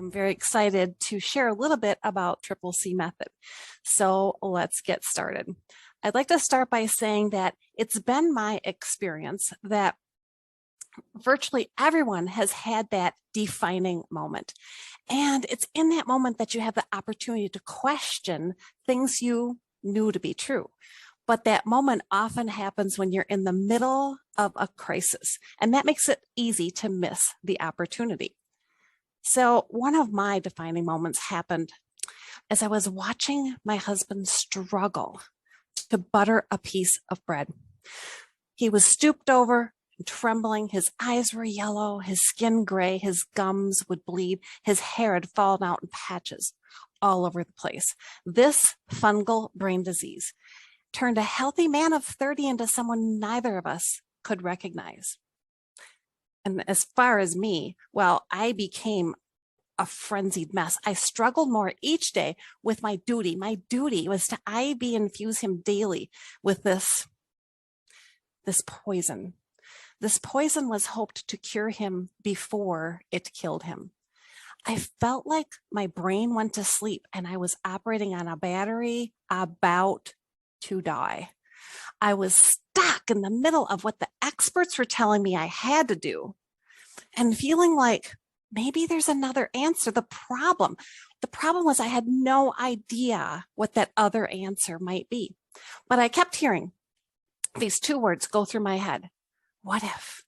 I'm very excited to share a little bit about Triple C method. So let's get started. I'd like to start by saying that it's been my experience that virtually everyone has had that defining moment. And it's in that moment that you have the opportunity to question things you knew to be true. But that moment often happens when you're in the middle of a crisis, and that makes it easy to miss the opportunity. So one of my defining moments happened as I was watching my husband struggle to butter a piece of bread. He was stooped over, trembling. His eyes were yellow, his skin gray, his gums would bleed, his hair had fallen out in patches all over the place. This fungal brain disease turned a healthy man of 30 into someone neither of us could recognize. And as far as me, well, I became a frenzied mess. I struggled more each day with my duty. My duty was to IV infuse him daily with this poison. This poison was hoped to cure him before it killed him. I felt like my brain went to sleep and I was operating on a battery about to die. I was stuck in the middle of what the experts were telling me I had to do and feeling like maybe there's another answer. The problem was I had no idea what that other answer might be. But I kept hearing these two words go through my head. What if?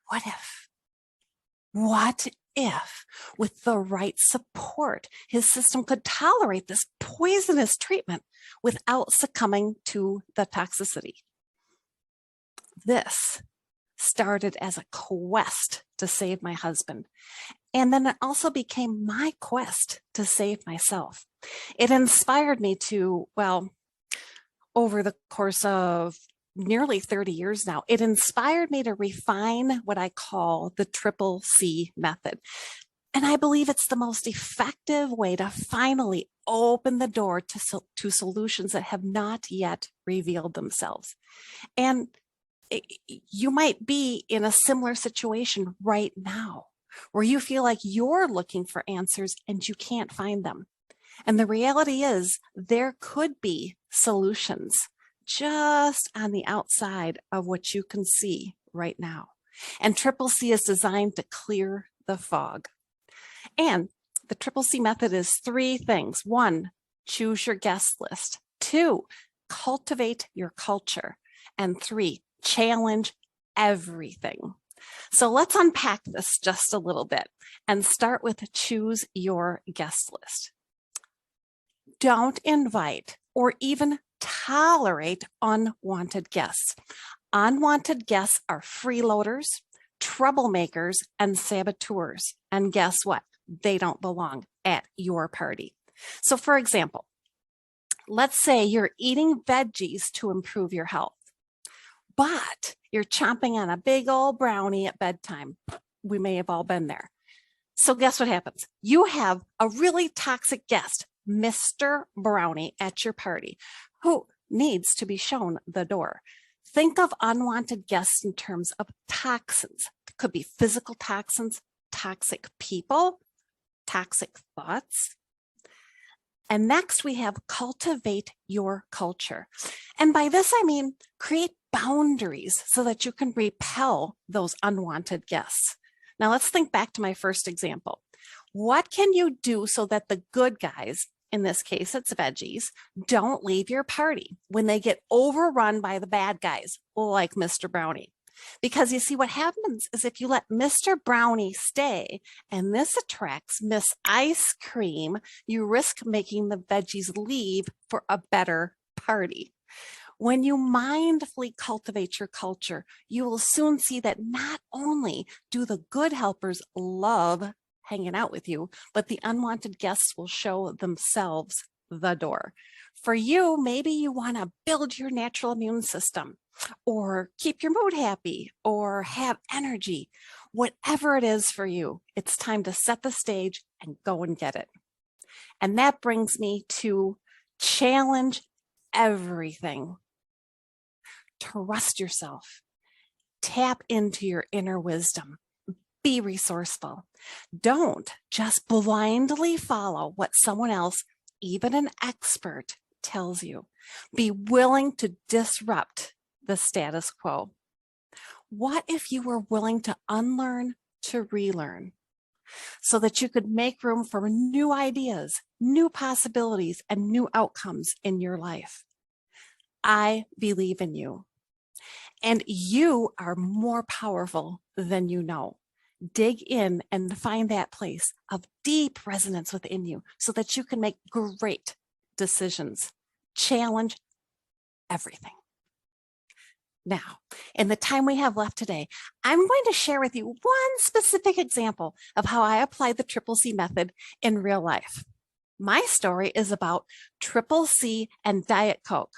What if? What if, with the right support, his system could tolerate this poisonous treatment without succumbing to the toxicity? This started as a quest to save my husband. And then it also became my quest to save myself. It inspired me to, well, over the course of nearly 30 years now, it inspired me to refine what I call the Triple C method. And I believe it's the most effective way to finally open the door to solutions that have not yet revealed themselves. And you might be in a similar situation right now where you feel like you're looking for answers and you can't find them. And the reality is there could be solutions just on the outside of what you can see right now. And Triple C is designed to clear the fog. And the Triple C method is three things. 1, choose your guest list. 2, cultivate your culture. And 3, challenge everything. So let's unpack this just a little bit and start with choose your guest list. Don't invite or even tolerate unwanted guests. Unwanted guests are freeloaders, troublemakers, and saboteurs. And guess what? They don't belong at your party. So for example, let's say you're eating veggies to improve your health, but you're chomping on a big old brownie at bedtime. We may have all been there. So guess what happens? You have a really toxic guest, Mr. Brownie, at your party, who needs to be shown the door. Think of unwanted guests in terms of toxins. It could be physical toxins, toxic people, toxic thoughts. And next we have cultivate your culture. And by this, I mean, create boundaries so that you can repel those unwanted guests. Now let's think back to my first example. What can you do so that the good guys, in this case, it's veggies, don't leave your party when they get overrun by the bad guys, like Mr. Brownie? Because you see, what happens is if you let Mr. Brownie stay, and this attracts Miss Ice Cream, you risk making the veggies leave for a better party. When you mindfully cultivate your culture, you will soon see that not only do the good helpers love hanging out with you, but the unwanted guests will show themselves the door. For you, maybe you want to build your natural immune system, or keep your mood happy, or have energy. Whatever it is for you, it's time to set the stage and go and get it. And that brings me to challenge everything. Trust yourself. Tap into your inner wisdom. Be resourceful. Don't just blindly follow what someone else, even an expert, tells you. Be willing to disrupt the status quo. What if you were willing to unlearn to relearn so that you could make room for new ideas, new possibilities, and new outcomes in your life? I believe in you, and you are more powerful than you know. Dig in and find that place of deep resonance within you so that you can make great decisions. Challenge everything. Now, in the time we have left today, I'm going to share with you one specific example of how I applied the Triple C method in real life. My story is about Triple C and Diet Coke.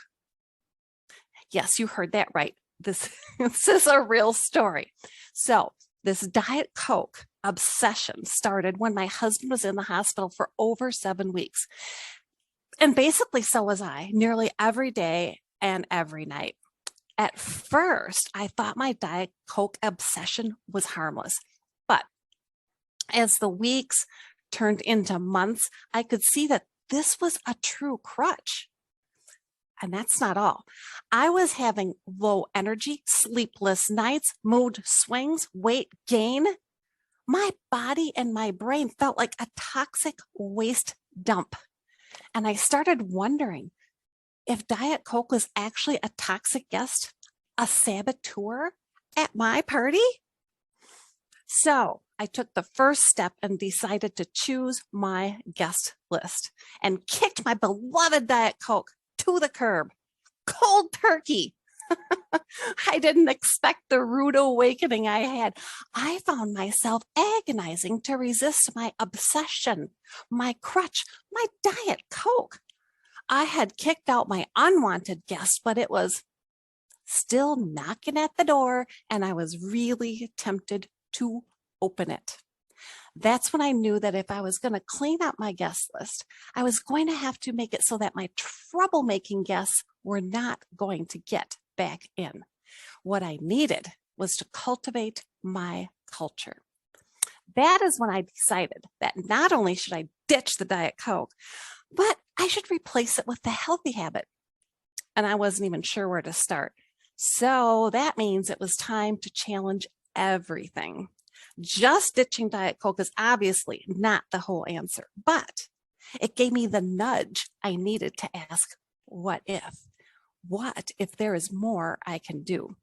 Yes, you heard that right. This is a real story. So this Diet Coke obsession started when my husband was in the hospital for over 7 weeks. And basically, so was I, nearly every day and every night. At first, I thought my Diet Coke obsession was harmless. But as the weeks turned into months, I could see that this was a true crutch. And that's not all. I was having low energy, sleepless nights, mood swings, weight gain. My body and my brain felt like a toxic waste dump. And I started wondering if Diet Coke was actually a toxic guest, a saboteur at my party. So I took the first step and decided to choose my guest list and kicked my beloved Diet Coke to the curb, cold turkey. I didn't expect the rude awakening I had. I found myself agonizing to resist my obsession, my crutch, my Diet Coke. I had kicked out my unwanted guest, but it was still knocking at the door, and I was really tempted to open it. That's when I knew that if I was going to clean up my guest list, I was going to have to make it so that my troublemaking guests were not going to get back in. What I needed was to cultivate my culture. That is when I decided that not only should I ditch the Diet Coke, but I should replace it with the healthy habit. And I wasn't even sure where to start. So that means it was time to challenge everything. Just ditching Diet Coke is obviously not the whole answer, but it gave me the nudge I needed to ask, what if? What if there is more I can do?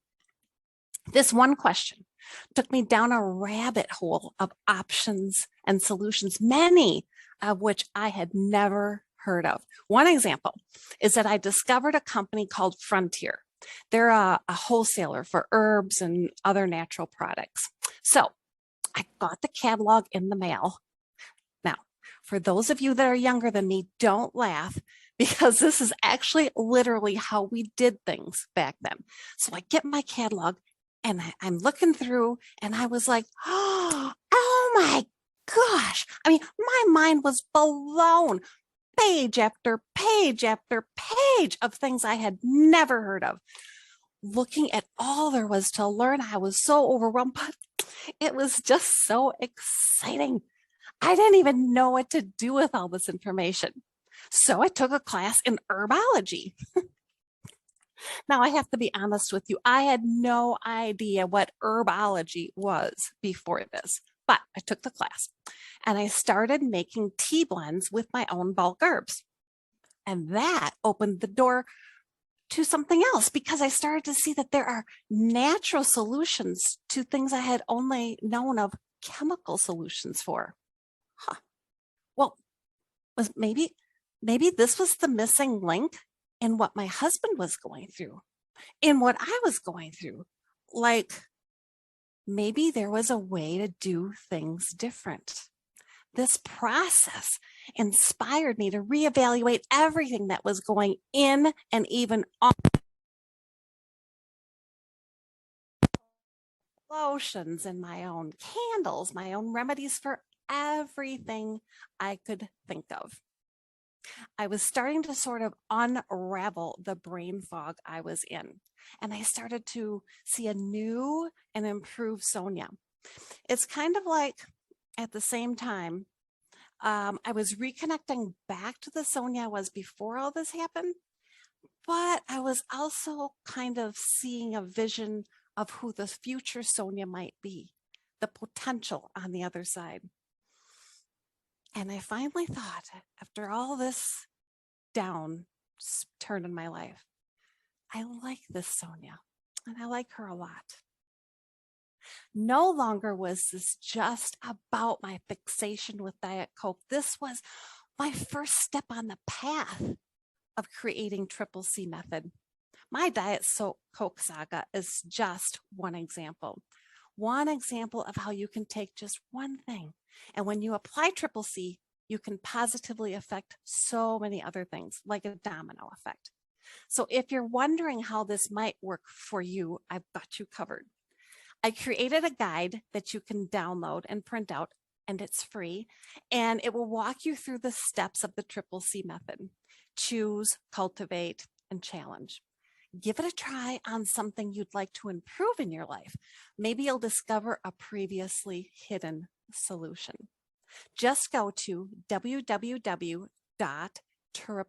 This one question took me down a rabbit hole of options and solutions, many of which I had never heard of. One example is that I discovered a company called Frontier. They're a wholesaler for herbs and other natural products. So I got the catalog in the mail. Now, for those of you that are younger than me, don't laugh, because this is actually literally how we did things back then. So I get my catalog and I'm looking through and I was like, oh my gosh. I mean, my mind was blown. Page after page after page of things I had never heard of. Looking at all there was to learn, I was so overwhelmed, but it was just so exciting. I didn't even know what to do with all this information. So I took a class in herbology. Now, I have to be honest with you. I had no idea what herbology was before this, but I took the class and I started making tea blends with my own bulk herbs. And that opened the door to something else because I started to see that there are natural solutions to things I had only known of chemical solutions for. Well, maybe this was the missing link in what my husband was going through, in what I was going through. Like, maybe there was a way to do things different. This process inspired me to reevaluate everything that was going in and even on lotions and my own candles, my own remedies for everything I could think of. I was starting to sort of unravel the brain fog I was in. And I started to see a new and improved Sonya. It's kind of like at the same time, I was reconnecting back to the Sonya I was before all this happened, but I was also kind of seeing a vision of who the future Sonya might be, the potential on the other side. And I finally thought, after all this down turn in my life, I like this Sonya, and I like her a lot. No longer was this just about my fixation with Diet Coke. This was my first step on the path of creating Triple C Method. My Diet Coke saga is just one example of how you can take just one thing. And when you apply Triple C, you can positively affect so many other things, like a domino effect. So if you're wondering how this might work for you, I've got you covered. I created a guide that you can download and print out, and it's free, and it will walk you through the steps of the Triple C method. Choose, cultivate, and challenge. Give it a try on something you'd like to improve in your life. Maybe you'll discover a previously hidden solution. Just go to www.you got to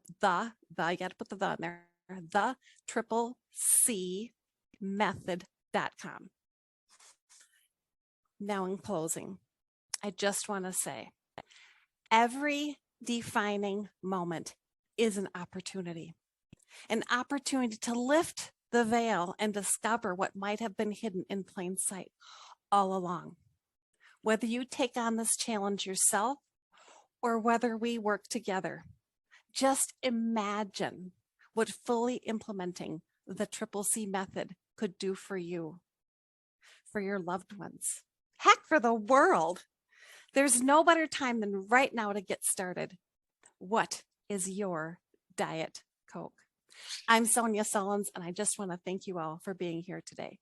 put the in there, the triple C method.com. Now, in closing, I just want to say every defining moment is an opportunity to lift the veil and discover what might have been hidden in plain sight all along. Whether you take on this challenge yourself or whether we work together, just imagine what fully implementing the Triple C method could do for you, for your loved ones, heck, for the world. There's no better time than right now to get started. What is your Diet Coke? I'm Sonya Sullins, and I just want to thank you all for being here today.